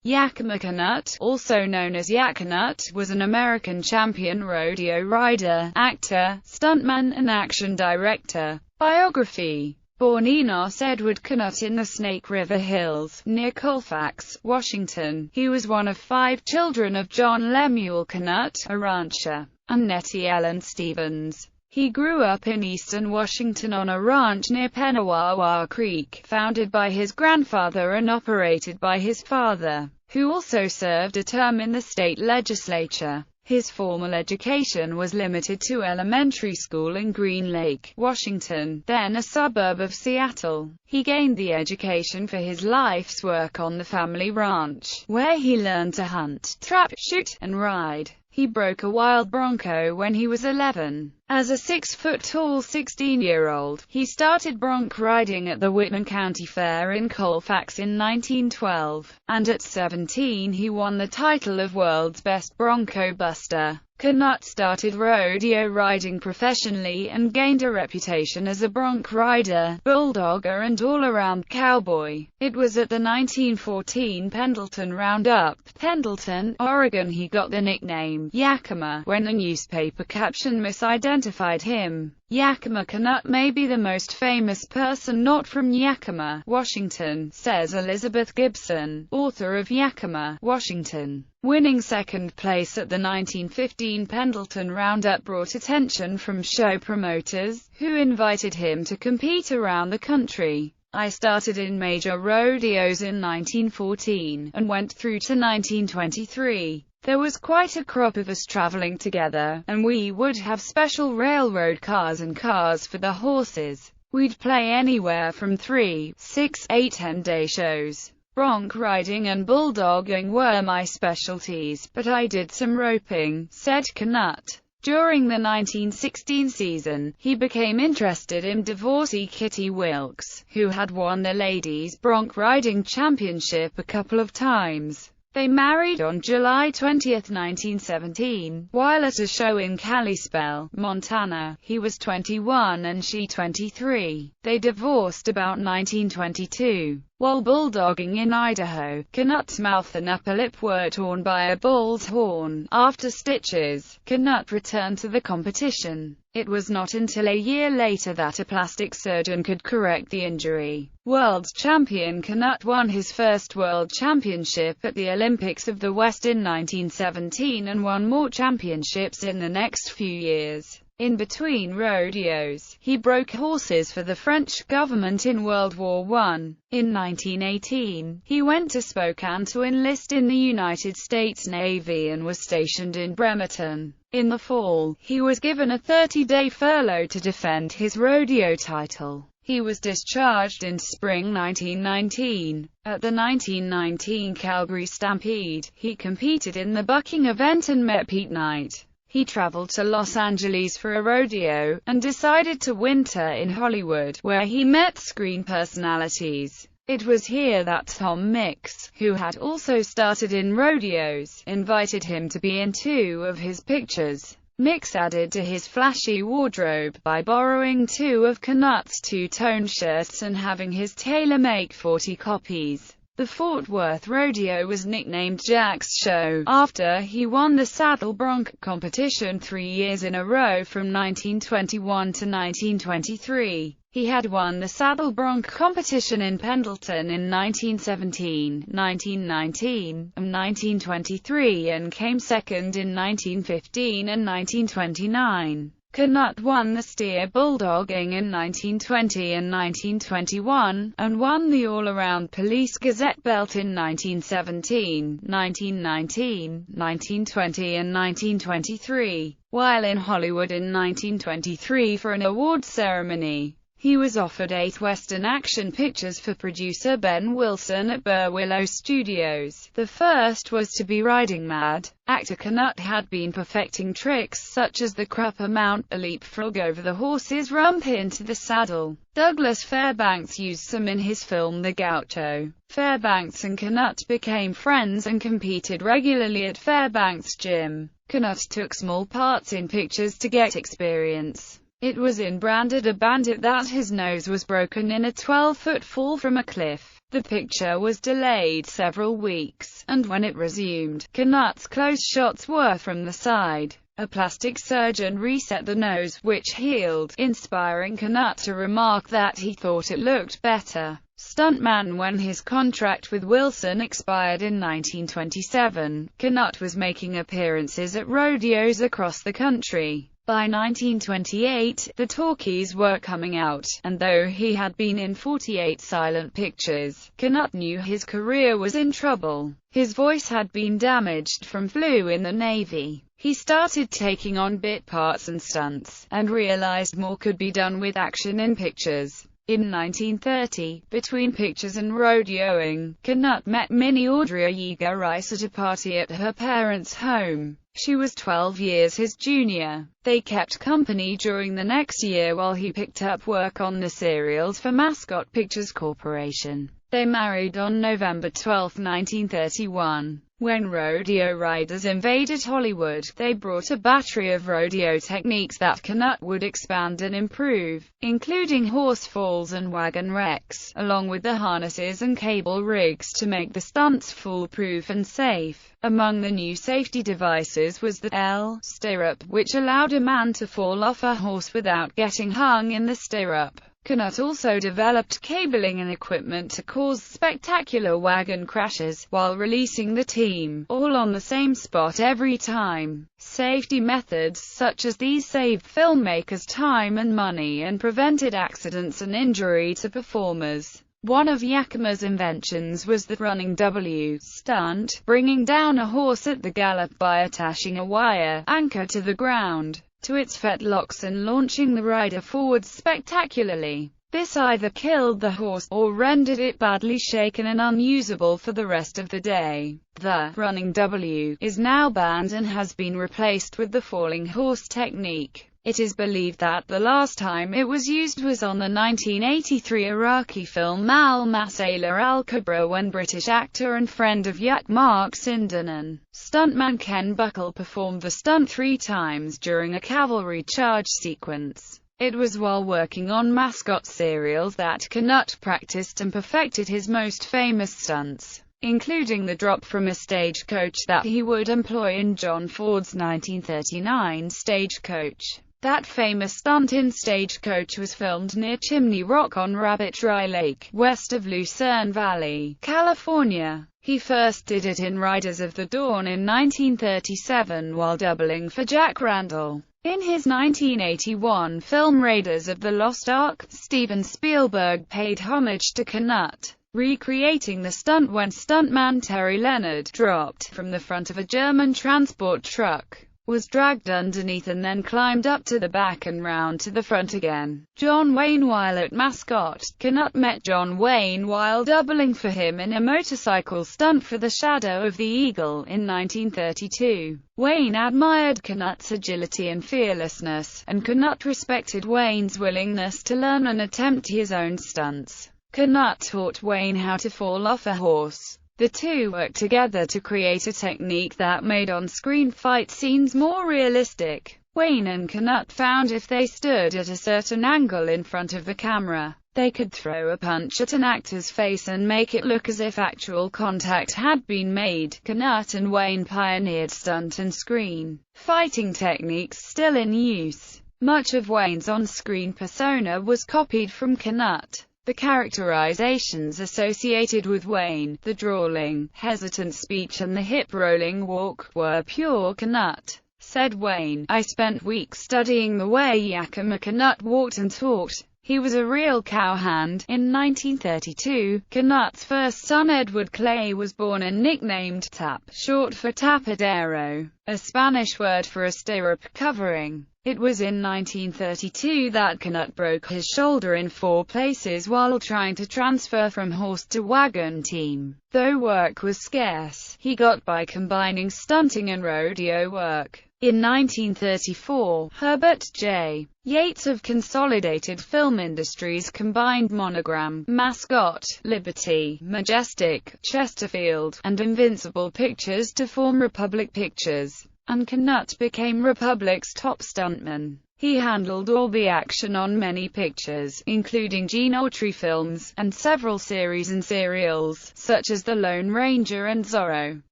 Yakima Canutt, also known as Canutt, was an American champion rodeo rider, actor, stuntman, and action director. Biography. Born Enos Edward Canutt in the Snake River Hills, near Colfax, Washington, he was one of 5 children of John Lemuel Canutt, a rancher, and Nettie Ellen Stevens. He grew up in eastern Washington on a ranch near Petawawa Creek, founded by his grandfather and operated by his father, who also served a term in the state legislature. His formal education was limited to elementary school in Green Lake, Washington, then a suburb of Seattle. He gained the education for his life's work on the family ranch, where he learned to hunt, trap, shoot, and ride. He broke a wild bronco when he was 11. As a 6-foot-tall 16-year-old, he started bronc riding at the Whitman County Fair in Colfax in 1912, and at 17 he won the title of World's Best Bronco Buster. Canutt started rodeo riding professionally and gained a reputation as a bronc rider, bulldogger, and all-around cowboy. It was at the 1914 Pendleton Roundup, Pendleton, Oregon he got the nickname Yakima, when a newspaper caption misidentified him. Yakima Canutt may be the most famous person not from Yakima, Washington, says Elizabeth Gibson, author of Yakima, Washington. Winning second place at the 1915 Pendleton Roundup brought attention from show promoters, who invited him to compete around the country. I started in major rodeos in 1914, and went through to 1923. There was quite a crop of us traveling together, and we would have special railroad cars and cars for the horses. We'd play anywhere from 3, 6, 8, 10-day shows. Bronc riding and bulldogging were my specialties, but I did some roping, said Canutt. During the 1916 season, he became interested in divorcee Kitty Wilkes, who had won the ladies' bronc riding championship a couple of times. They married on July 20, 1917, while at a show in Kalispell, Montana. He was 21 and she 23. They divorced about 1922. While bulldogging in Idaho, Canutt's mouth and upper lip were torn by a bull's horn. After stitches, Canutt returned to the competition. It was not until a year later that a plastic surgeon could correct the injury. World champion Canutt won his first world championship at the Olympics of the West in 1917 and won more championships in the next few years. In between rodeos, he broke horses for the French government in World War I. In 1918, he went to Spokane to enlist in the United States Navy and was stationed in Bremerton. In the fall, he was given a 30-day furlough to defend his rodeo title. He was discharged in spring 1919. At the 1919 Calgary Stampede, he competed in the bucking event and met Pete Knight. He traveled to Los Angeles for a rodeo, and decided to winter in Hollywood, where he met screen personalities. It was here that Tom Mix, who had also started in rodeos, invited him to be in 2 of his pictures. Mix added to his flashy wardrobe by borrowing 2 of Canutt's two-tone shirts and having his tailor make 40 copies. The Fort Worth Rodeo was nicknamed Jack's Show, after he won the saddle bronc competition 3 years in a row from 1921 to 1923. He had won the saddle bronc competition in Pendleton in 1917, 1919, and 1923 and came second in 1915 and 1929. Canutt won the steer bulldogging in 1920 and 1921, and won the all-around Police Gazette belt in 1917, 1919, 1920 and 1923. While in Hollywood in 1923 for an awards ceremony, he was offered 8 Western Action Pictures for producer Ben Wilson at Burr Willow Studios. The first was to be Riding Mad. Actor Canutt had been perfecting tricks such as the crupper mount, a leapfrog over the horse's rump into the saddle. Douglas Fairbanks used some in his film The Gaucho. Fairbanks and Canutt became friends and competed regularly at Fairbanks' gym. Canutt took small parts in pictures to get experience. It was in Branded a Bandit that his nose was broken in a 12-foot fall from a cliff. The picture was delayed several weeks, and when it resumed, Canutt's close shots were from the side. A plastic surgeon reset the nose, which healed, inspiring Canutt to remark that he thought it looked better. Stuntman. When his contract with Wilson expired in 1927, Canutt was making appearances at rodeos across the country. By 1928, the talkies were coming out, and though he had been in 48 silent pictures, Canutt knew his career was in trouble. His voice had been damaged from flu in the Navy. He started taking on bit parts and stunts, and realized more could be done with action in pictures. In 1930, between pictures and rodeoing, Canutt met Minnie Audrey Yeager Rice at a party at her parents' home. She was 12 years his junior. They kept company during the next year while he picked up work on the serials for Mascot Pictures Corporation. They married on November 12, 1931. When rodeo riders invaded Hollywood, they brought a battery of rodeo techniques that Canutt would expand and improve, including horse falls and wagon wrecks, along with the harnesses and cable rigs to make the stunts foolproof and safe. Among the new safety devices was the L stirrup, which allowed a man to fall off a horse without getting hung in the stirrup. Canutt also developed cabling and equipment to cause spectacular wagon crashes, while releasing the team, all on the same spot every time. Safety methods such as these saved filmmakers time and money and prevented accidents and injury to performers. One of Yakima's inventions was the running W stunt, bringing down a horse at the gallop by attaching a wire anchor to the ground to its fetlocks and launching the rider forward spectacularly. This either killed the horse, or rendered it badly shaken and unusable for the rest of the day. The running W is now banned and has been replaced with the falling horse technique. It is believed that the last time it was used was on the 1983 Iraqi film Al-Masayla Al-Kubra, when British actor and friend of Yak Mark Sindanen, stuntman Ken Buckle performed the stunt 3 times during a cavalry charge sequence. It was while working on Mascot serials that Canutt practiced and perfected his most famous stunts, including the drop from a stagecoach that he would employ in John Ford's 1939 Stagecoach. That famous stunt in Stagecoach was filmed near Chimney Rock on Rabbit Dry Lake, west of Lucerne Valley, California. He first did it in Riders of the Dawn in 1937 while doubling for Jack Randall. In his 1981 film Raiders of the Lost Ark, Steven Spielberg paid homage to Canutt, recreating the stunt when stuntman Terry Leonard dropped from the front of a German transport truck, was dragged underneath and then climbed up to the back and round to the front again. John Wayne. While at Mascot, Canutt met John Wayne while doubling for him in a motorcycle stunt for The Shadow of the Eagle in 1932. Wayne admired Canutt's agility and fearlessness, and Canutt respected Wayne's willingness to learn and attempt his own stunts. Canutt taught Wayne how to fall off a horse. The two worked together to create a technique that made on-screen fight scenes more realistic. Wayne and Canutt found if they stood at a certain angle in front of the camera, they could throw a punch at an actor's face and make it look as if actual contact had been made. Canutt and Wayne pioneered stunt and screen fighting techniques still in use. Much of Wayne's on-screen persona was copied from Canutt. The characterizations associated with Wayne, the drawling, hesitant speech and the hip-rolling walk, were pure Canutt. Said Wayne, "I spent weeks studying the way Yakima Canutt walked and talked. He was a real cowhand." In 1932, Canutt's first son Edward Clay was born and nicknamed Tap, short for tapadero, a Spanish word for a stirrup covering. It was in 1932 that Canutt broke his shoulder in 4 places while trying to transfer from horse to wagon team. Though work was scarce, he got by combining stunting and rodeo work. In 1934, Herbert J. Yates of Consolidated Film Industries combined Monogram, Mascot, Liberty, Majestic, Chesterfield, and Invincible Pictures to form Republic Pictures, and Canutt became Republic's top stuntman. He handled all the action on many pictures, including Gene Autry films, and several series and serials, such as The Lone Ranger and Zorro.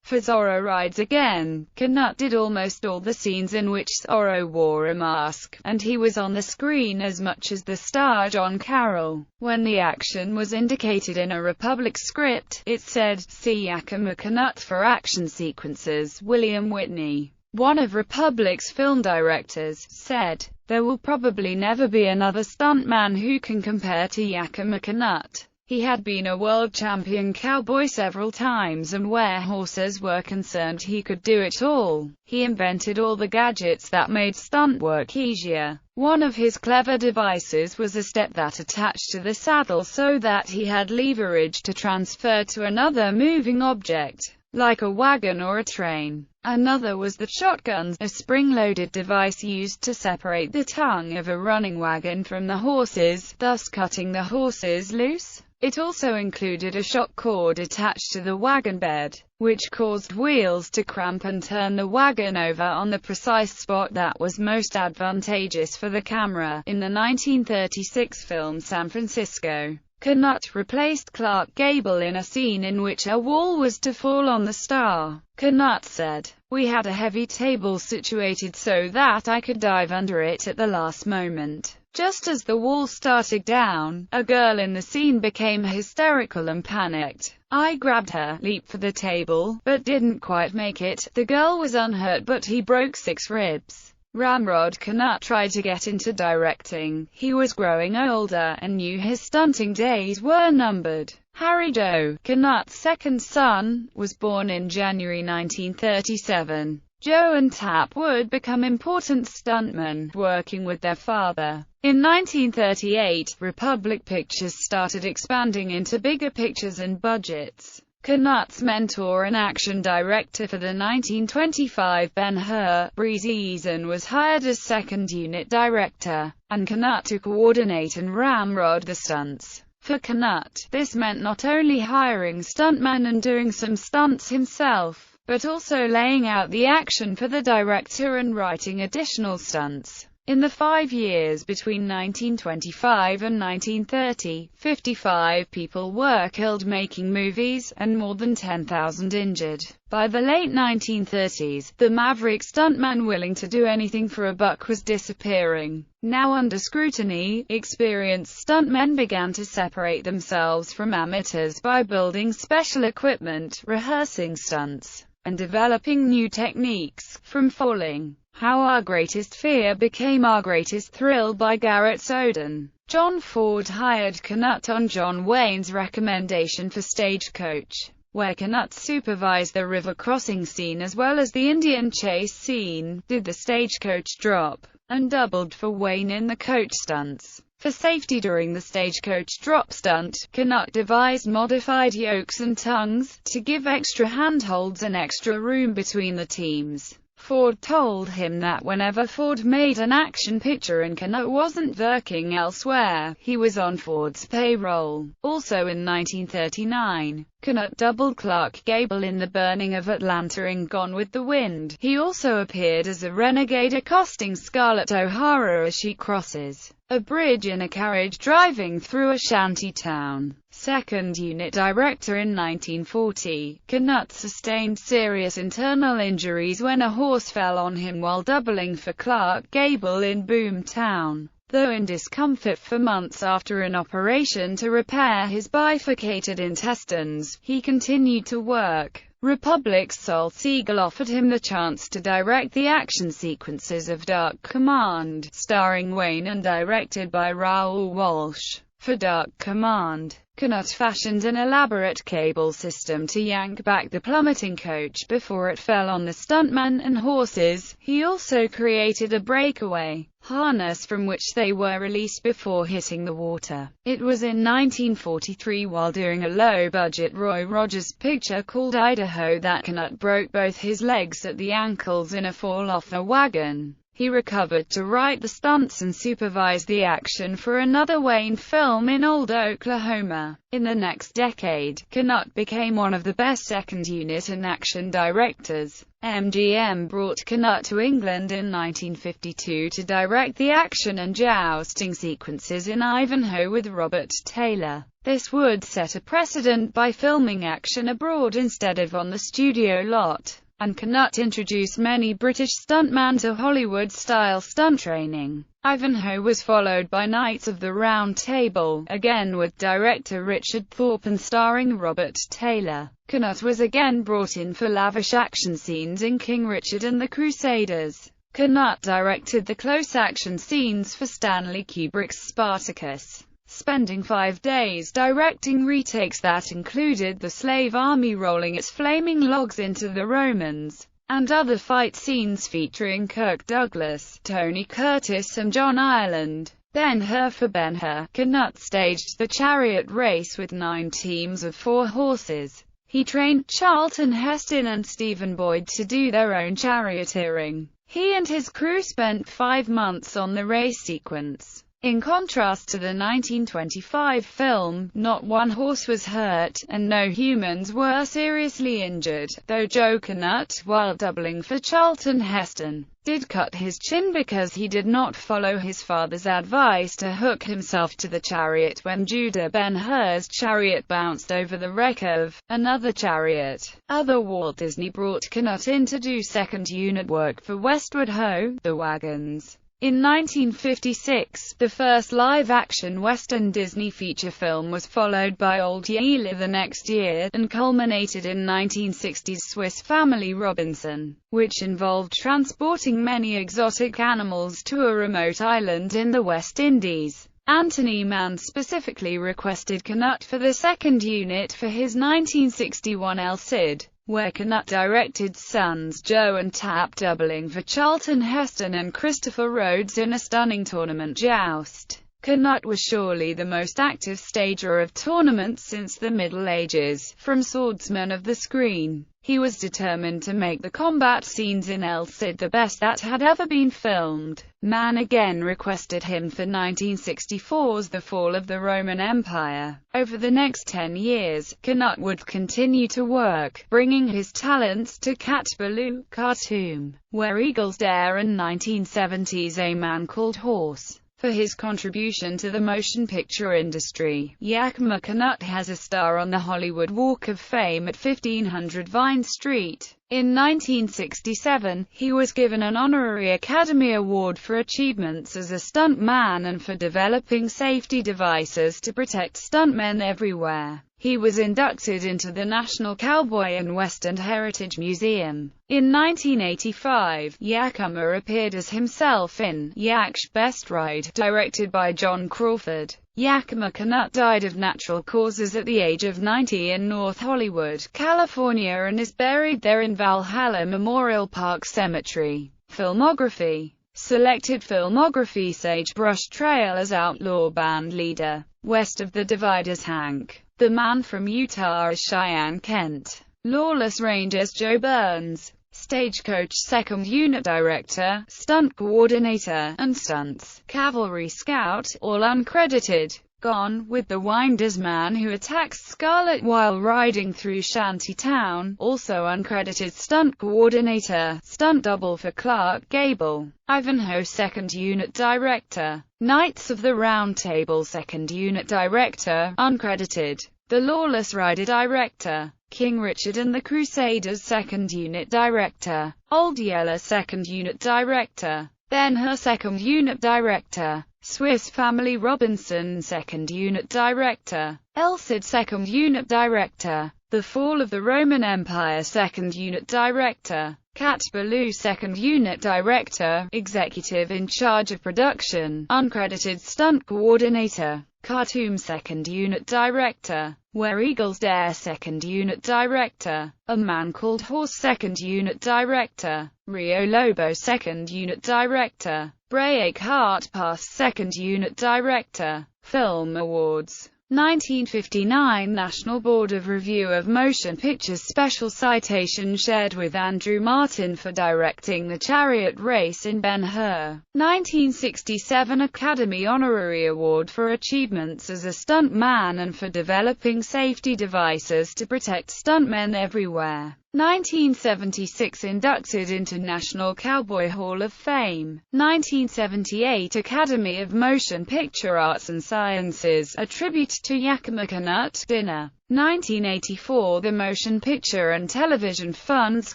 For Zorro Rides Again, Canutt did almost all the scenes in which Zorro wore a mask, and he was on the screen as much as the star John Carroll. When the action was indicated in a Republic script, it said, "See Yakima Canutt for action sequences." William Whitney, one of Republic's film directors, said, "There will probably never be another stuntman who can compare to Yakima Canutt. He had been a world champion cowboy several times, and where horses were concerned he could do it all. He invented all the gadgets that made stunt work easier. One of his clever devices was a step that attached to the saddle so that he had leverage to transfer to another moving object, like a wagon or a train. Another was the shotgun, a spring-loaded device used to separate the tongue of a running wagon from the horses, thus cutting the horses loose. It also included a shock cord attached to the wagon bed, which caused wheels to cramp and turn the wagon over on the precise spot that was most advantageous for the camera." In the 1936 film San Francisco, Canutt replaced Clark Gable in a scene in which a wall was to fall on the star. Canutt said, "We had a heavy table situated so that I could dive under it at the last moment. Just as the wall started down, a girl in the scene became hysterical and panicked. I grabbed her, leaped for the table, but didn't quite make it. The girl was unhurt, but he broke 6 ribs." Ramrod Canutt tried to get into directing. He was growing older, and knew his stunting days were numbered. Harry Joe, Canutt's second son, was born in January 1937. Joe and Tap would become important stuntmen, working with their father. In 1938, Republic Pictures started expanding into bigger pictures and budgets. Canutt's mentor and action director for the 1925 Ben-Hur, Breezy Eason, was hired as second unit director, and Canutt to coordinate and ramrod the stunts. For Canutt, this meant not only hiring stuntmen and doing some stunts himself, but also laying out the action for the director and writing additional stunts. In the 5 years between 1925 and 1930, 55 people were killed making movies, and more than 10,000 injured. By the late 1930s, the maverick stuntman willing to do anything for a buck was disappearing. Now under scrutiny, experienced stuntmen began to separate themselves from amateurs by building special equipment, rehearsing stunts, and developing new techniques, from falling. How Our Greatest Fear Became Our Greatest Thrill by Garrett Soden. John Ford hired Canutt on John Wayne's recommendation for Stagecoach, where Canutt supervised the river crossing scene as well as the Indian chase scene, did the stagecoach drop, and doubled for Wayne in the coach stunts. For safety during the stagecoach drop stunt, Canutt devised modified yokes and tongues, to give extra handholds and extra room between the teams. Ford told him that whenever Ford made an action picture and Canutt wasn't working elsewhere, he was on Ford's payroll. Also in 1939, Canutt doubled Clark Gable in The Burning of Atlanta in Gone with the Wind. He also appeared as a renegade accosting Scarlett O'Hara as she crosses a bridge in a carriage driving through a shanty town. Second unit director in 1940, Canutt sustained serious internal injuries when a horse fell on him while doubling for Clark Gable in Boomtown. Though in discomfort for months after an operation to repair his bifurcated intestines, he continued to work. Republic's Sol Siegel offered him the chance to direct the action sequences of Dark Command, starring Wayne and directed by Raoul Walsh. For Dark Command, Canutt fashioned an elaborate cable system to yank back the plummeting coach before it fell on the stuntman and horses. He also created a breakaway harness from which they were released before hitting the water. It was in 1943, while doing a low-budget Roy Rogers picture called Ivanhoe, that Canutt broke both his legs at the ankles in a fall off a wagon. He recovered to write the stunts and supervise the action for another Wayne film in Old Oklahoma. In the next decade, Canutt became one of the best second-unit and action directors. MGM brought Canutt to England in 1952 to direct the action and jousting sequences in Ivanhoe with Robert Taylor. This would set a precedent by filming action abroad instead of on the studio lot, and Canutt introduced many British stuntmen to Hollywood-style stunt training. Ivanhoe was followed by Knights of the Round Table, again with director Richard Thorpe and starring Robert Taylor. Canutt was again brought in for lavish action scenes in King Richard and the Crusaders. Canutt directed the close action scenes for Stanley Kubrick's Spartacus, spending 5 days directing retakes that included the slave army rolling its flaming logs into the Romans, and other fight scenes featuring Kirk Douglas, Tony Curtis and John Ireland. Ben-Hur for Ben-Hur, Canutt staged the chariot race with 9 teams of 4 horses. He trained Charlton Heston and Stephen Boyd to do their own charioteering. He and his crew spent 5 months on the race sequence. In contrast to the 1925 film, not one horse was hurt, and no humans were seriously injured, though Joe Canutt, while doubling for Charlton Heston, did cut his chin because he did not follow his father's advice to hook himself to the chariot when Judah Ben-Hur's chariot bounced over the wreck of another chariot. Other Walt Disney brought Canutt in to do second-unit work for Westward Ho! The Wagons. In 1956, the first live-action Western Disney feature film was followed by Old Yeller the next year, and culminated in 1960's Swiss Family Robinson, which involved transporting many exotic animals to a remote island in the West Indies. Anthony Mann specifically requested Canutt for the second unit for his 1961 El Cid, where Canutt directed sons Joe and Tap, doubling for Charlton Heston and Christopher Rhodes in a stunning tournament joust. Canutt was surely the most active stager of tournaments since the Middle Ages. From swordsman of the screen, he was determined to make the combat scenes in El Cid the best that had ever been filmed. Mann again requested him for 1964's The Fall of the Roman Empire. Over the next 10 years, Canutt would continue to work, bringing his talents to Cat Ballou, Khartoum, Where Eagles Dare, and 1970's A Man Called Horse. For his contribution to the motion picture industry, Yakima Canutt has a star on the Hollywood Walk of Fame at 1500 Vine Street. In 1967, he was given an honorary Academy Award for achievements as a stuntman and for developing safety devices to protect stuntmen everywhere. He was inducted into the National Cowboy and Western Heritage Museum. In 1985, Yakima appeared as himself in Yak's Best Ride, directed by John Crawford. Yakima Canutt died of natural causes at the age of 90 in North Hollywood, California, and is buried there in Valhalla Memorial Park Cemetery. Filmography. Selected filmography: Sagebrush Trail as outlaw band leader. West of the Divide as Hank. The Man from Utah as Cheyenne Kent. Lawless Range as Joe Burns. Stagecoach Second Unit Director, Stunt Coordinator, and Stunts. Cavalry Scout, all uncredited. Gone with the Wind as Man who attacks Scarlet while riding through Shantytown, also uncredited. Stunt Coordinator, Stunt Double for Clark Gable. Ivanhoe Second Unit Director. Knights of the Round Table Second Unit Director, uncredited. The Lawless Rider Director. King Richard and the Crusaders Second Unit Director. Old Yeller Second Unit Director. Ben-Hur Second Unit Director. Swiss Family Robinson Second Unit Director. El Cid Second Unit Director. The Fall of the Roman Empire Second Unit Director. Cat Ballou Second Unit Director, Executive in charge of production, uncredited. Stunt Coordinator. Khartoum Second Unit Director. Where Eagles Dare Second Unit Director. A Man Called Horse Second Unit Director. Rio Lobo Second Unit Director. Break Heart Pass Second Unit Director. Film Awards. 1959 National Board of Review of Motion Pictures Special Citation shared with Andrew Martin for directing the chariot race in Ben-Hur. 1967 Academy Honorary Award for achievements as a stuntman and for developing safety devices to protect stuntmen everywhere. 1976 inducted into National Cowboy Hall of Fame. 1978 Academy of Motion Picture Arts and Sciences, a tribute to Yakima Canutt dinner. 1984 The Motion Picture and Television Fund's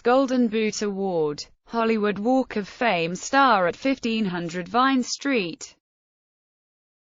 Golden Boot Award. Hollywood Walk of Fame star at 1500 Vine Street.